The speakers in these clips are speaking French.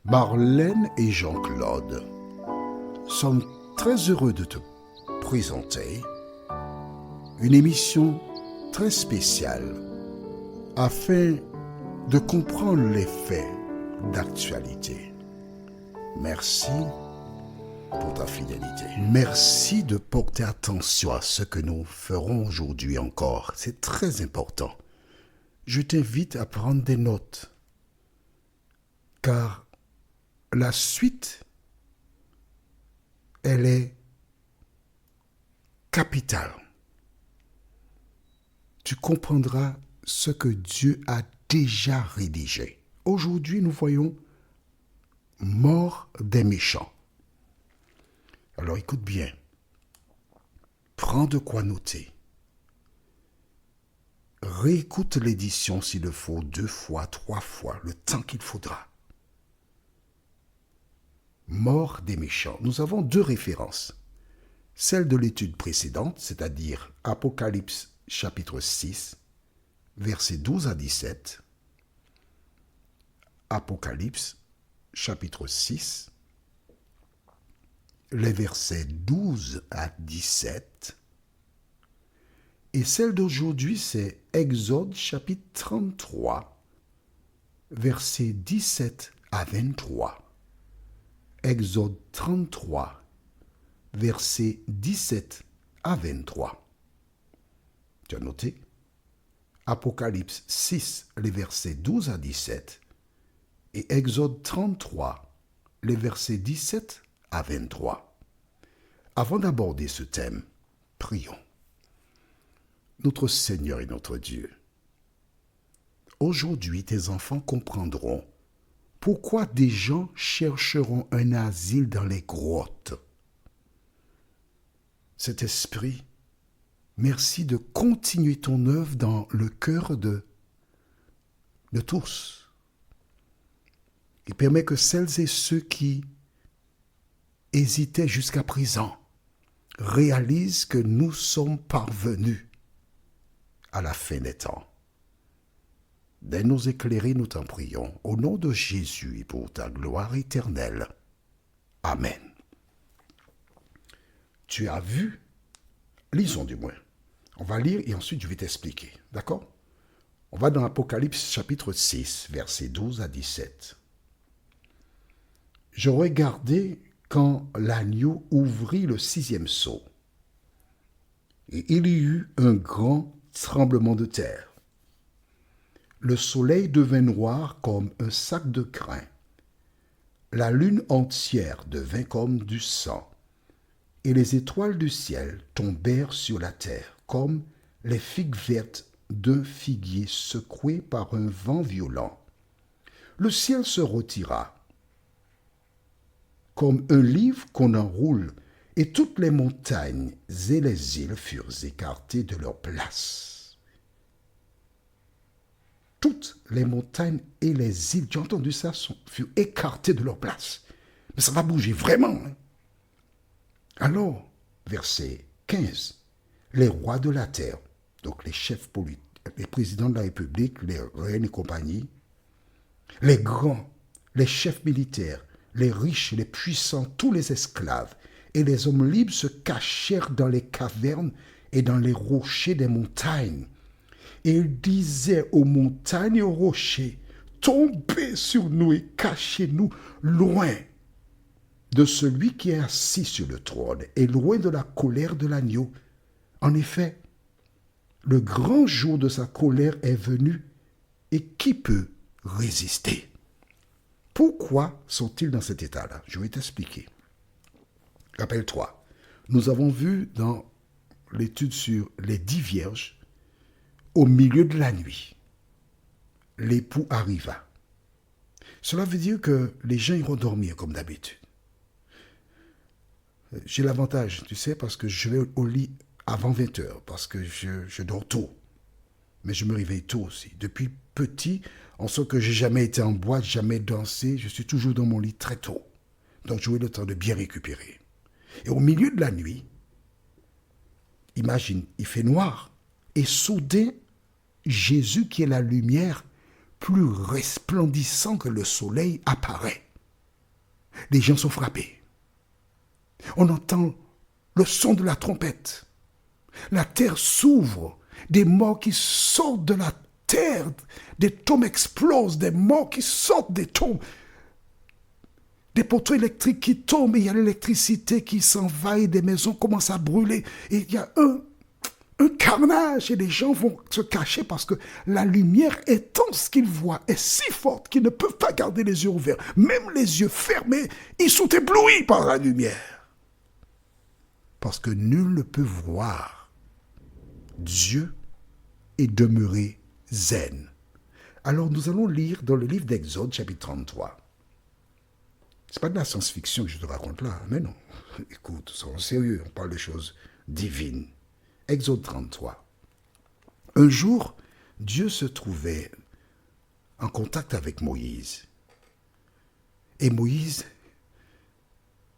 Marlène et Jean-Claude sommes très heureux de te présenter une émission très spéciale afin de comprendre les faits d'actualité. Merci pour ta fidélité. Merci de porter attention à ce que nous ferons aujourd'hui encore. C'est très important. Je t'invite à prendre des notes, car la suite, elle est capitale. Tu comprendras ce que Dieu a déjà rédigé. Aujourd'hui, nous voyons mort des méchants. Alors écoute bien. Prends de quoi noter. Réécoute l'édition s'il le faut 2 fois, 3 fois, le temps qu'il faudra. Mort des méchants. Nous avons 2 références. Celle de l'étude précédente, c'est-à-dire Apocalypse chapitre 6, versets 12 à 17. Apocalypse chapitre 6, les versets 12 à 17. Et celle d'aujourd'hui, c'est Exode chapitre 33, versets 17 à 23. Exode 33, versets 17 à 23. Tu as noté? Apocalypse 6, les versets 12 à 17. Et Exode 33, les versets 17 à 23. Avant d'aborder ce thème, prions. Notre Seigneur et notre Dieu, aujourd'hui tes enfants comprendront pourquoi des gens chercheront un asile dans les grottes. Cet esprit, merci de continuer ton œuvre dans le cœur de tous. Il permet que celles et ceux qui hésitaient jusqu'à présent réalisent que nous sommes parvenus à la fin des temps. Dès nous éclairer, nous t'en prions, au nom de Jésus et pour ta gloire éternelle. Amen. Tu as vu? Lisons du moins. On va lire et ensuite je vais t'expliquer. D'accord? On va dans Apocalypse chapitre 6, versets 12 à 17. Je regardai quand l'agneau ouvrit le 6e sceau. Et il y eut un grand tremblement de terre. Le soleil devint noir comme un sac de crin. La lune entière devint comme du sang. Et les étoiles du ciel tombèrent sur la terre, comme les figues vertes d'un figuier secoué par un vent violent. Le ciel se retira, comme un livre qu'on enroule, et toutes les montagnes et les îles furent écartées de leur place. Toutes les montagnes et les îles, j'ai entendu ça, furent écartées de leur place. Mais ça va bouger vraiment. Alors, verset 15, les rois de la terre, donc les chefs politiques, les présidents de la République, les reines et compagnie, les grands, les chefs militaires, les riches, les puissants, tous les esclaves et les hommes libres se cachèrent dans les cavernes et dans les rochers des montagnes. Et ils disaient aux montagnes et aux rochers, tombez sur nous et cachez-nous loin de celui qui est assis sur le trône et loin de la colère de l'agneau. En effet, le grand jour de sa colère est venu, et qui peut résister? Pourquoi sont-ils dans cet état-là? Je vais t'expliquer. Rappelle-toi, nous avons vu dans l'étude sur les 10 vierges, au milieu de la nuit, l'époux arriva. Cela veut dire que les gens iront dormir comme d'habitude. J'ai l'avantage, tu sais, parce que je vais au lit avant 20 heures, parce que je dors tôt. Mais je me réveille tôt aussi. Depuis petit, en ce que j'ai jamais été en boîte, jamais dansé, je suis toujours dans mon lit très tôt. Donc j'aurai le temps de bien récupérer. Et au milieu de la nuit, imagine, il fait noir. Et soudain, Jésus, qui est la lumière, plus resplendissant que le soleil, apparaît. Les gens sont frappés. On entend le son de la trompette. La terre s'ouvre. Des morts qui sortent de la terre. Des tombes explosent. Des morts qui sortent des tombes. Des poteaux électriques qui tombent. Et il y a l'électricité qui s'envahit. Des maisons commencent à brûler. Et il y a un carnage. Et les gens vont se cacher parce que la lumière intense qu'ils voient est si forte qu'ils ne peuvent pas garder les yeux ouverts. Même les yeux fermés, ils sont éblouis par la lumière. Parce que nul ne peut voir Dieu et demeurer zen. Alors nous allons lire dans le livre d'Exode, chapitre 33. Ce n'est pas de la science-fiction que je te raconte là, mais non. Écoute, soyons sérieux, on parle de choses divines. Exode 33. Un jour, Dieu se trouvait en contact avec Moïse. Et Moïse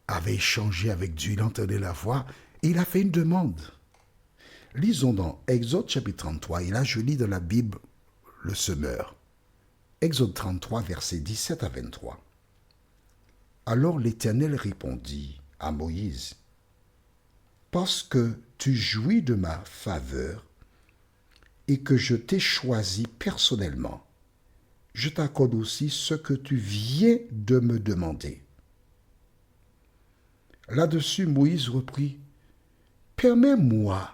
avait échangé avec Dieu, il entendait la voix et il a fait une demande. Lisons dans Exode chapitre 33, et là je lis dans la Bible le Semeur. Exode 33, versets 17 à 23. Alors l'Éternel répondit à Moïse, « Parce que tu jouis de ma faveur et que je t'ai choisi personnellement, je t'accorde aussi ce que tu viens de me demander. » Là-dessus, Moïse reprit, « Permets-moi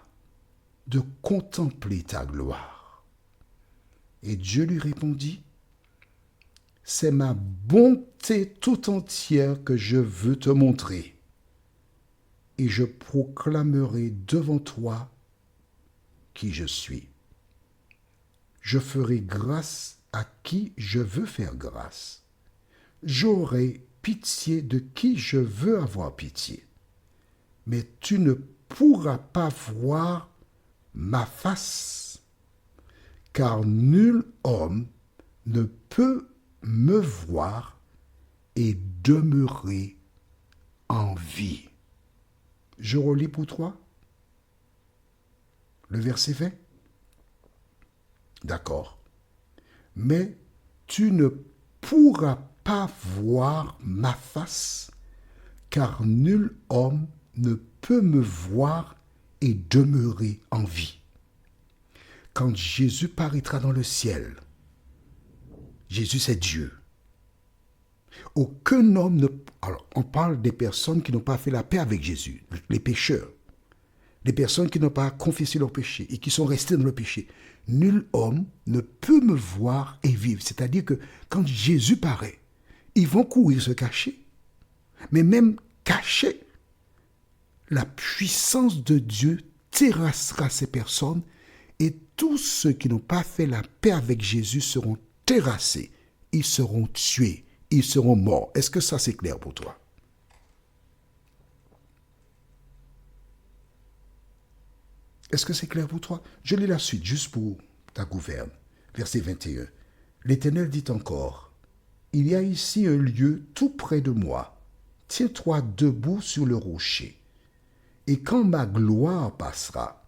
de contempler ta gloire. » Et Dieu lui répondit, « C'est ma bonté tout entière que je veux te montrer, et je proclamerai devant toi qui je suis. Je ferai grâce à qui je veux faire grâce. J'aurai pitié de qui je veux avoir pitié. Mais tu ne pourras pas voir ma face, car nul homme ne peut me voir et demeurer en vie. » Je relis pour toi le verset 20. D'accord. Mais tu ne pourras pas voir ma face, car nul homme ne peut me voir et demeurer en vie. Quand Jésus paraîtra dans le ciel, Jésus c'est Dieu. Aucun homme ne... Alors, on parle des personnes qui n'ont pas fait la paix avec Jésus, les pécheurs, les personnes qui n'ont pas confessé leur péché et qui sont restés dans le péché. Nul homme ne peut me voir et vivre. C'est-à-dire que quand Jésus paraît, ils vont courir se cacher. Mais même cachés, la puissance de Dieu terrassera ces personnes et tous ceux qui n'ont pas fait la paix avec Jésus seront terrassés. Ils seront tués. Ils seront morts. Est-ce que ça c'est clair pour toi? Est-ce que c'est clair pour toi? Je lis la suite, juste pour ta gouverne. Verset 21. L'Éternel dit encore, « Il y a ici un lieu tout près de moi. Tiens-toi debout sur le rocher. Et quand ma gloire passera,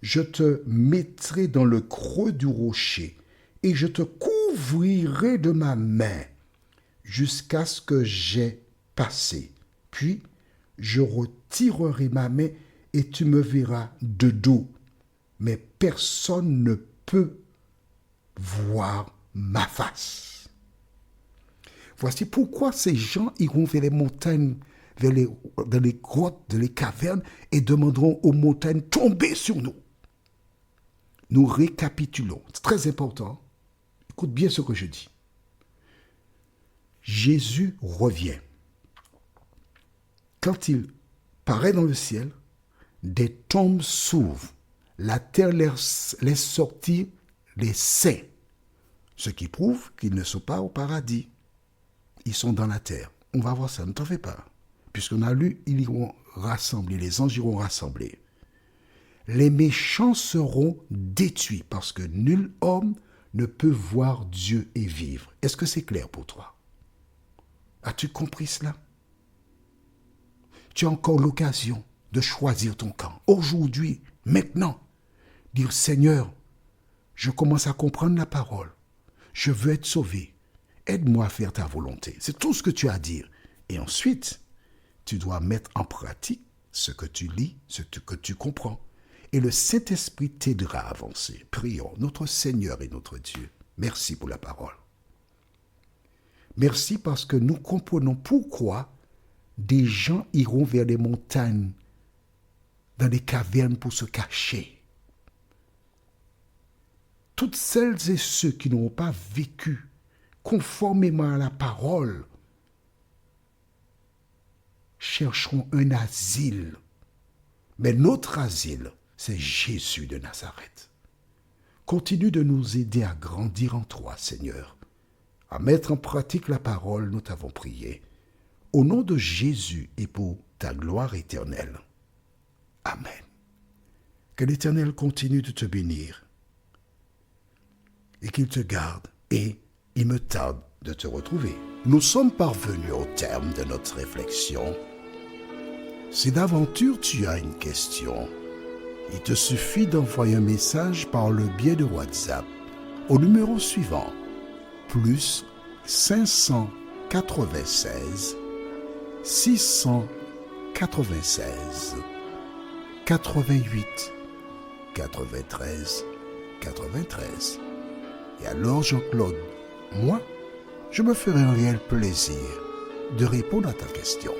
je te mettrai dans le creux du rocher et je te couvrirai de ma main jusqu'à ce que j'aie passé. Puis, je retirerai ma main et tu me verras de dos. Mais personne ne peut voir ma face. » Voici pourquoi ces gens iront vers les montagnes, dans les grottes, dans les cavernes et demanderont aux montagnes, tombez sur nous. Nous récapitulons. C'est très important. Écoute bien ce que je dis. Jésus revient. Quand il paraît dans le ciel, des tombes s'ouvrent. La terre laisse sortir les saints, ce qui prouve qu'ils ne sont pas au paradis. Ils sont dans la terre. On va voir ça, ne t'en fais pas. Puisqu'on a lu, ils iront rassembler, les anges iront rassembler. Les méchants seront détruits parce que nul homme ne peut voir Dieu et vivre. Est-ce que c'est clair pour toi? As-tu compris cela? Tu as encore l'occasion de choisir ton camp. Aujourd'hui, maintenant, dire Seigneur, je commence à comprendre la parole. Je veux être sauvé. Aide-moi à faire ta volonté. C'est tout ce que tu as à dire. Et ensuite, tu dois mettre en pratique ce que tu lis, ce que tu comprends. Et le Saint-Esprit t'aidera à avancer. Prions, notre Seigneur et notre Dieu. Merci pour la parole. Merci parce que nous comprenons pourquoi des gens iront vers les montagnes, dans des cavernes pour se cacher. Toutes celles et ceux qui n'ont pas vécu conformément à la parole chercheront un asile. Mais notre asile, c'est Jésus de Nazareth. Continue de nous aider à grandir en toi, Seigneur, à mettre en pratique la parole, nous t'avons prié. Au nom de Jésus et pour ta gloire éternelle. Amen. Que l'Éternel continue de te bénir et qu'il te garde, et il me tarde de te retrouver. Nous sommes parvenus au terme de notre réflexion. Si d'aventure tu as une question, il te suffit d'envoyer un message par le biais de WhatsApp au numéro suivant, plus 596 696 88 93 93. Et alors Jean-Claude, moi, je me ferai un réel plaisir de répondre à ta question.